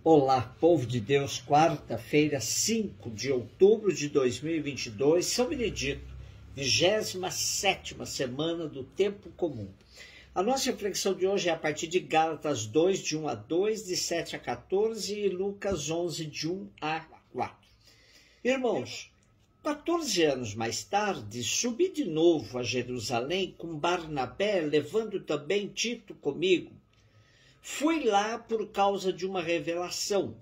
Olá, povo de Deus, quarta-feira, 5 de outubro de 2022, São Benedito, 27ª semana do Tempo Comum. A nossa reflexão de hoje é a partir de Gálatas 2, de 1 a 2, de 7 a 14 e Lucas 11, de 1 a 4. Irmãos, 14 anos mais tarde, subi de novo a Jerusalém com Barnabé, levando também Tito comigo. Fui lá por causa de uma revelação.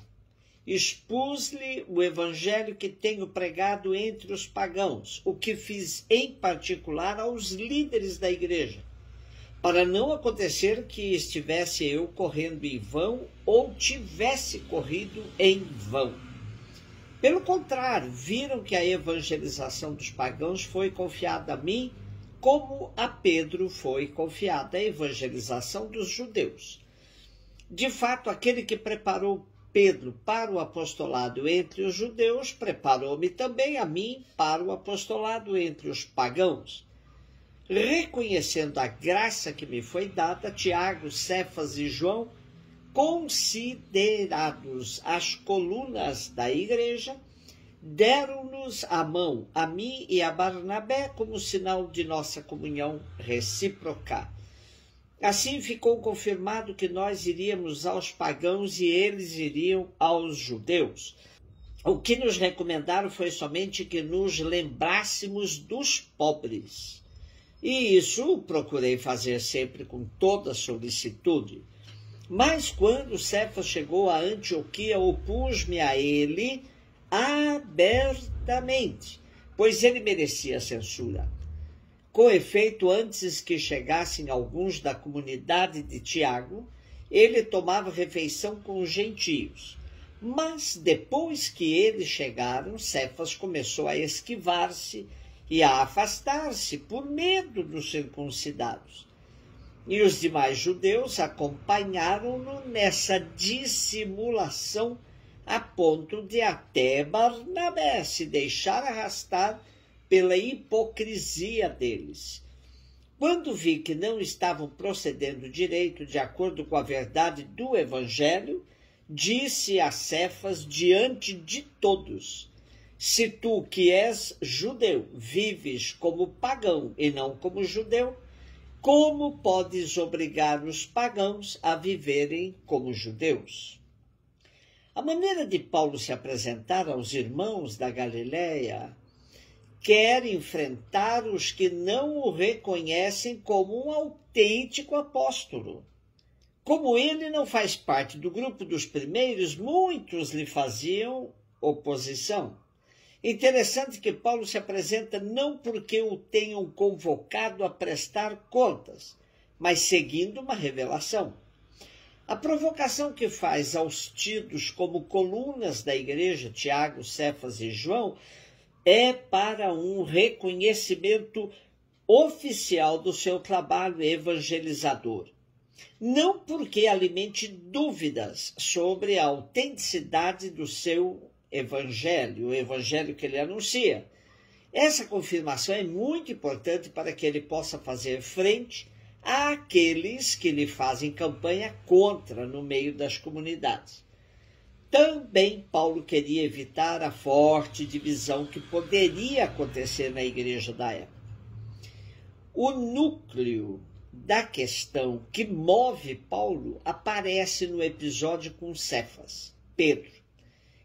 Expus-lhe o evangelho que tenho pregado entre os pagãos, o que fiz em particular aos líderes da igreja, para não acontecer que estivesse eu correndo em vão ou tivesse corrido em vão. Pelo contrário, viram que a evangelização dos pagãos foi confiada a mim, como a Pedro foi confiada a evangelização dos judeus. De fato, aquele que preparou Pedro para o apostolado entre os judeus, preparou-me também a mim para o apostolado entre os pagãos. Reconhecendo a graça que me foi dada, Tiago, Cefas e João, considerados as colunas da igreja, deram-nos a mão, a mim e a Barnabé, como sinal de nossa comunhão recíproca. Assim ficou confirmado que nós iríamos aos pagãos e eles iriam aos judeus. O que nos recomendaram foi somente que nos lembrássemos dos pobres. E isso procurei fazer sempre com toda solicitude. Mas quando Cefas chegou a Antioquia, opus-me a ele abertamente, pois ele merecia censura. Com efeito, antes que chegassem alguns da comunidade de Tiago, ele tomava refeição com os gentios. Mas depois que eles chegaram, Cefas começou a esquivar-se e a afastar-se por medo dos circuncidados. E os demais judeus acompanharam-no nessa dissimulação, a ponto de até Barnabé se deixar arrastar pela hipocrisia deles. Quando vi que não estavam procedendo direito de acordo com a verdade do evangelho, disse a Cefas diante de todos: se tu, que és judeu, vives como pagão e não como judeu, como podes obrigar os pagãos a viverem como judeus? A maneira de Paulo se apresentar aos irmãos da Galileia quer enfrentar os que não o reconhecem como um autêntico apóstolo. Como ele não faz parte do grupo dos primeiros, muitos lhe faziam oposição. Interessante que Paulo se apresenta não porque o tenham convocado a prestar contas, mas seguindo uma revelação. A provocação que faz aos tidos como colunas da igreja, Tiago, Cefas e João, é para um reconhecimento oficial do seu trabalho evangelizador. Não porque alimente dúvidas sobre a autenticidade do seu evangelho, o evangelho que ele anuncia. Essa confirmação é muito importante para que ele possa fazer frente àqueles que lhe fazem campanha contra no meio das comunidades. Também Paulo queria evitar a forte divisão que poderia acontecer na igreja da época. O núcleo da questão que move Paulo aparece no episódio com Cefas, Pedro.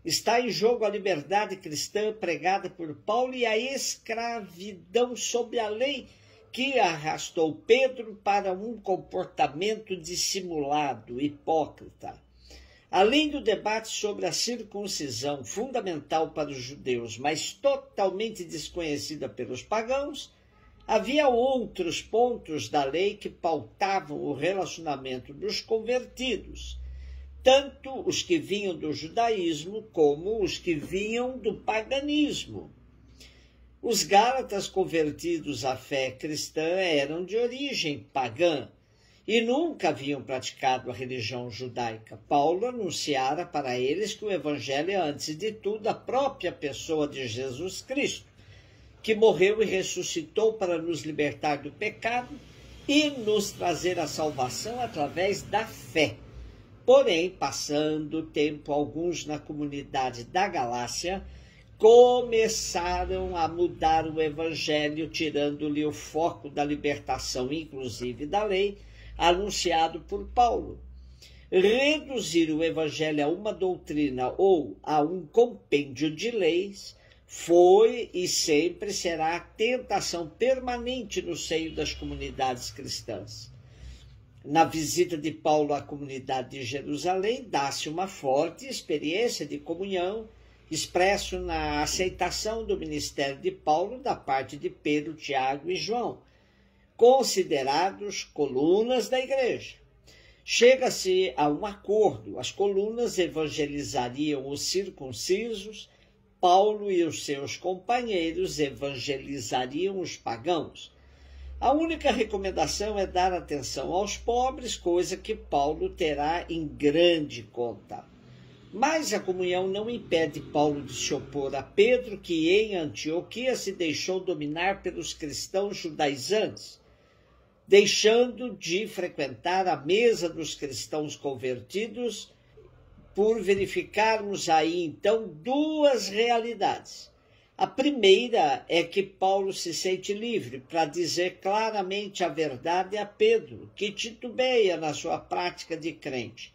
Está em jogo a liberdade cristã pregada por Paulo e a escravidão sob a lei que arrastou Pedro para um comportamento dissimulado, hipócrita. Além do debate sobre a circuncisão, fundamental para os judeus, mas totalmente desconhecida pelos pagãos, havia outros pontos da lei que pautavam o relacionamento dos convertidos, tanto os que vinham do judaísmo como os que vinham do paganismo. Os gálatas convertidos à fé cristã eram de origem pagã e nunca haviam praticado a religião judaica. Paulo anunciara para eles que o evangelho é, antes de tudo, a própria pessoa de Jesus Cristo, que morreu e ressuscitou para nos libertar do pecado e nos trazer a salvação através da fé. Porém, passando tempo alguns na comunidade da Galácia, começaram a mudar o evangelho, tirando-lhe o foco da libertação, inclusive da lei, anunciado por Paulo. Reduzir o evangelho a uma doutrina ou a um compêndio de leis foi e sempre será a tentação permanente no seio das comunidades cristãs. Na visita de Paulo à comunidade de Jerusalém, dá-se uma forte experiência de comunhão, expresso na aceitação do ministério de Paulo da parte de Pedro, Tiago e João, considerados colunas da igreja. Chega-se a um acordo, as colunas evangelizariam os circuncisos, Paulo e os seus companheiros evangelizariam os pagãos. A única recomendação é dar atenção aos pobres, coisa que Paulo terá em grande conta. Mas a comunhão não impede Paulo de se opor a Pedro, que em Antioquia se deixou dominar pelos cristãos judaizantes, deixando de frequentar a mesa dos cristãos convertidos, por verificarmos aí então duas realidades. A primeira é que Paulo se sente livre para dizer claramente a verdade a Pedro, que titubeia na sua prática de crente.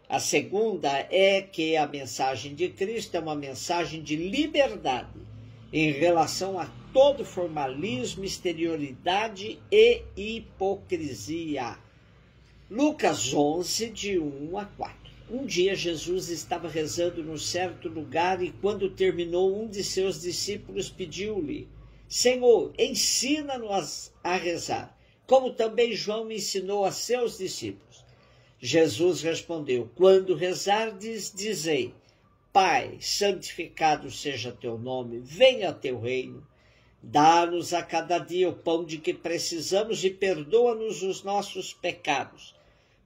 A segunda é que a mensagem de Cristo é uma mensagem de liberdade em relação a todo formalismo, exterioridade e hipocrisia. Lucas 11, de 1 a 4. Um dia Jesus estava rezando num certo lugar e quando terminou, um de seus discípulos pediu-lhe: Senhor, ensina-nos a rezar, como também João ensinou a seus discípulos. Jesus respondeu: Quando rezardes, dizei: Pai, santificado seja teu nome, venha teu reino. Dá-nos a cada dia o pão de que precisamos e perdoa-nos os nossos pecados,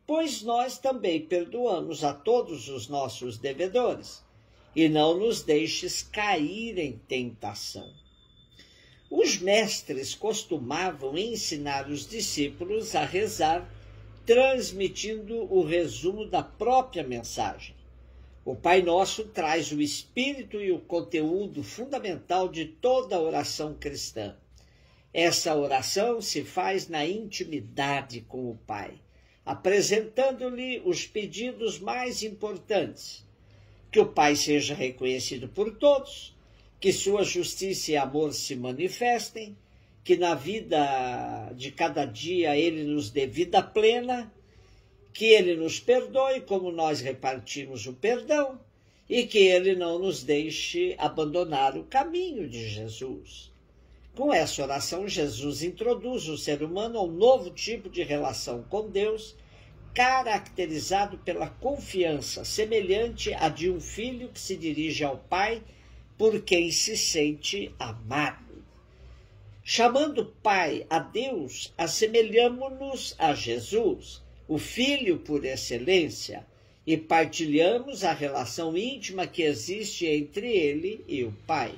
pois nós também perdoamos a todos os nossos devedores, e não nos deixes cair em tentação. Os mestres costumavam ensinar os discípulos a rezar, transmitindo o resumo da própria mensagem. O Pai Nosso traz o espírito e o conteúdo fundamental de toda a oração cristã. Essa oração se faz na intimidade com o Pai, apresentando-lhe os pedidos mais importantes: que o Pai seja reconhecido por todos, que sua justiça e amor se manifestem, que na vida de cada dia Ele nos dê vida plena, que Ele nos perdoe como nós repartimos o perdão e que Ele não nos deixe abandonar o caminho de Jesus. Com essa oração, Jesus introduz o ser humano a um novo tipo de relação com Deus, caracterizado pela confiança, semelhante à de um filho que se dirige ao Pai por quem se sente amado. Chamando Pai a Deus, assemelhamo-nos a Jesus, o Filho por excelência, e partilhamos a relação íntima que existe entre ele e o Pai.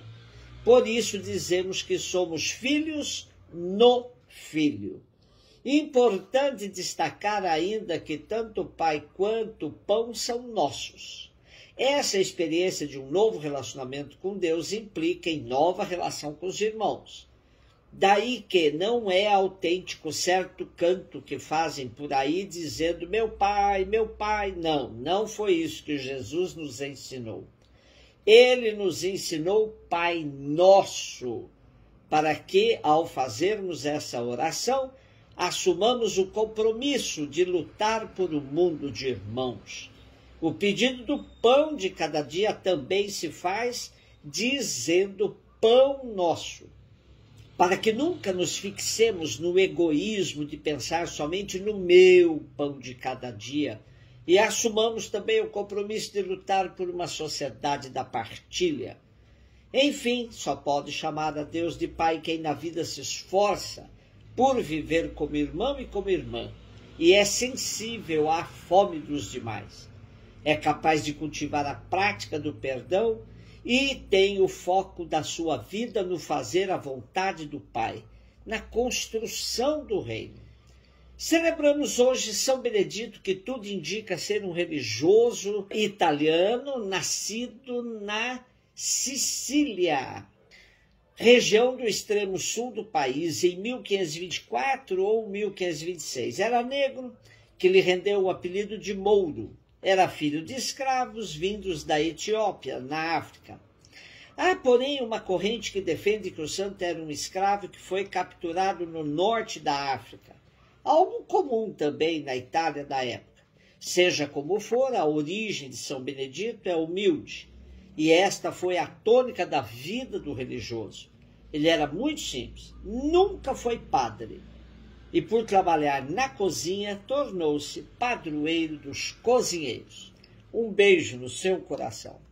Por isso dizemos que somos filhos no Filho. Importante destacar ainda que tanto o Pai quanto o pão são nossos. Essa experiência de um novo relacionamento com Deus implica em nova relação com os irmãos. Daí que não é autêntico certo canto que fazem por aí dizendo meu pai, não, não foi isso que Jesus nos ensinou. Ele nos ensinou Pai Nosso, para que, ao fazermos essa oração, assumamos o compromisso de lutar por um mundo de irmãos. O pedido do pão de cada dia também se faz dizendo pão nosso, para que nunca nos fixemos no egoísmo de pensar somente no meu pão de cada dia e assumamos também o compromisso de lutar por uma sociedade da partilha. Enfim, só pode chamar a Deus de Pai quem na vida se esforça por viver como irmão e como irmã e é sensível à fome dos demais. É capaz de cultivar a prática do perdão e tem o foco da sua vida no fazer a vontade do Pai, na construção do reino. Celebramos hoje São Benedito, que tudo indica ser um religioso italiano, nascido na Sicília, região do extremo sul do país, em 1524 ou 1526. Era negro, que lhe rendeu o apelido de Mouro. Era filho de escravos vindos da Etiópia, na África. Há, porém, uma corrente que defende que o santo era um escravo que foi capturado no norte da África. Algo comum também na Itália da época. Seja como for, a origem de São Benedito é humilde, e esta foi a tônica da vida do religioso. Ele era muito simples, nunca foi padre, e por trabalhar na cozinha, tornou-se padroeiro dos cozinheiros. Um beijo no seu coração.